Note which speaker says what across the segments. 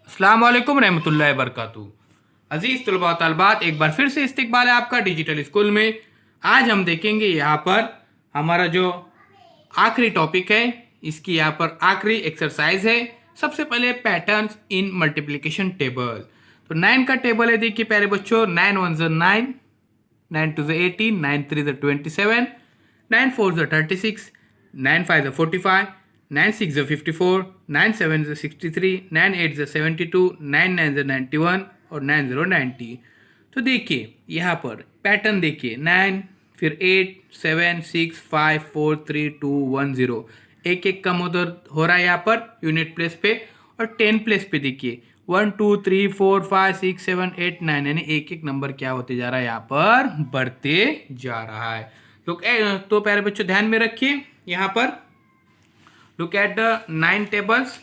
Speaker 1: अस्सलाम वालेकुम रहमतुल्लाहि वबरकातुहू। अजीज़ तलबा व तलबात, एक बार फिर से इस्तकबाल है आपका डिजिटल स्कूल में। आज हम देखेंगे यहाँ पर हमारा जो आखिरी टॉपिक है, इसकी यहाँ पर आखिरी एक्सरसाइज है। सबसे पहले पैटर्न्स इन मल्टीप्लिकेशन टेबल। तो 9 का टेबल है, देखिए प्यारे बच्चों। 9 1 ज़ 9, 9 2 ज़ 18, 9 3 ज़ 27, 9 4 ज़ 36, 9 5 ज़ 45, 9 6 ज़ 54, 9 7 ज़ 63, 9 8 ज़ 72, 9 9 ज़ 91 और 9 0 90। तो देखिए यहाँ पर पैटर्न देखिए, 9 फिर 8 7 6 5 4 3 2 1 0। एक एक कम उधर हो रहा है यहाँ पर यूनिट प्लेस पे। और 10 प्लेस पे देखिए 1 2 3 4 5 6 7 8 9, यानी एक एक नंबर क्या होते जा रहा है, यहाँ पर बढ़ते जा रहा है। तो प्यारे बच्चों ध्यान में रखिए यहाँ पर। Look at the 9 tables.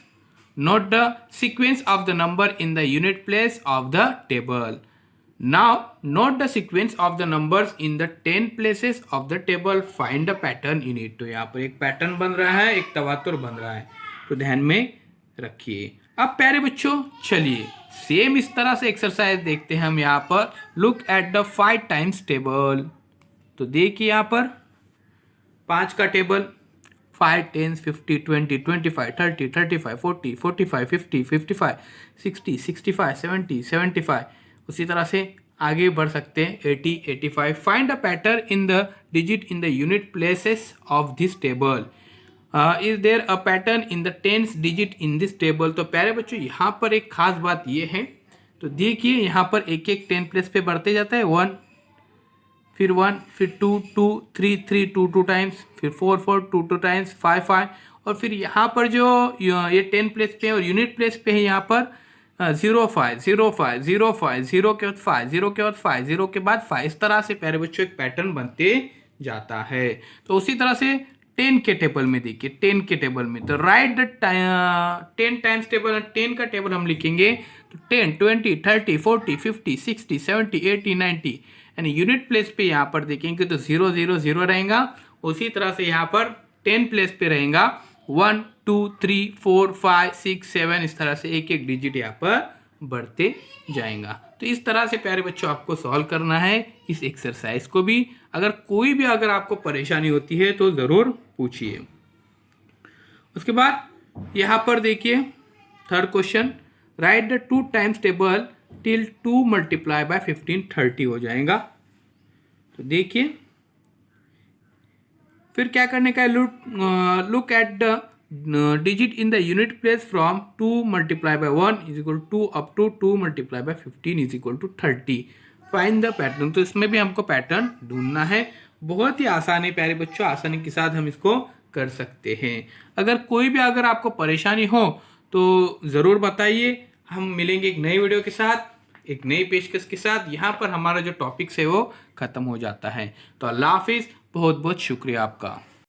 Speaker 1: Note the sequence of the number in the unit place of the table. Now note the sequence of the numbers in the 10 places of the table. Find the pattern in it. तो यहाँ पर एक pattern बन रहा है, एक तवातुर बन रहा है, तो ध्यान में रखिए। अब प्यारे बच्चों चलिए सेम इस तरह से एक्सरसाइज देखते हैं हम यहाँ पर। Look at the 5 times table. तो देखिए यहाँ पर 5 का टेबल, 5 10 50 20 25 30 35 40 45 50 55 60 65 70 75। उसी तरह से आगे बढ़ सकते हैं 80 85। Find the pattern in the digit in the unit places of this table. Is there a pattern in the tens digit in this table. तो प्यारे बच्चों यहाँ पर एक खास बात ये है, तो देखिए यहाँ पर एक एक 10 प्लेस पे बढ़ते जाता है। 1 फिर 1 फिर 2 2 3 3 2 2 टाइम्स, फिर 4 4 2 2 टाइम्स, 5 5। और फिर यहाँ पर जो ये 10 प्लेस पे है और यूनिट प्लेस पे है यहाँ पर 0 5 0 5 0 5 0 के बाद 5 0 के बाद 5 0 के बाद 5। इस तरह से प्यारे बच्चों एक पैटर्न बनते जाता है। तो उसी तरह से 10 के टेबल में देखिए, 10 के टेबल में तो राइट द 10 टाइम्स टेबल। 10 का टेबल हम लिखेंगे तो 10 20 30 40 50 60 70 80 90, यानी यूनिट प्लेस पे यहाँ पर देखेंगे तो 0 0 0 रहेगा। उसी तरह से यहाँ पर 10 प्लेस पे रहेगा 1 2 3 4 5 6 7। इस तरह से एक एक डिजिट यहाँ पर बढ़ते जाएगा। तो इस तरह से प्यारे बच्चों आपको सॉल्व करना है इस एक्सरसाइज को भी। अगर आपको परेशानी होती है तो ज़रूर पूछिए। उसके बाद यहाँ पर देखिए third question, right the 2 times table till 2 multiply by 15 30 हो जाएगा। तो देखिए फिर क्या करने का है, look at the digit in the unit place from 2 multiply by 1 is equal to up to 2 multiply by 15 is equal to 30। Find the pattern. तो इसमें भी हमको पैटर्न ढूंढना है। बहुत ही आसान है प्यारे बच्चों, आसानी के साथ हम इसको कर सकते हैं। अगर आपको परेशानी हो तो ज़रूर बताइए। हम मिलेंगे एक नई वीडियो के साथ, एक नई पेशकश के साथ। यहाँ पर हमारा जो टॉपिक्स है वो ख़त्म हो जाता है। तो अल्लाह हाफिज़, बहुत बहुत शुक्रिया आपका।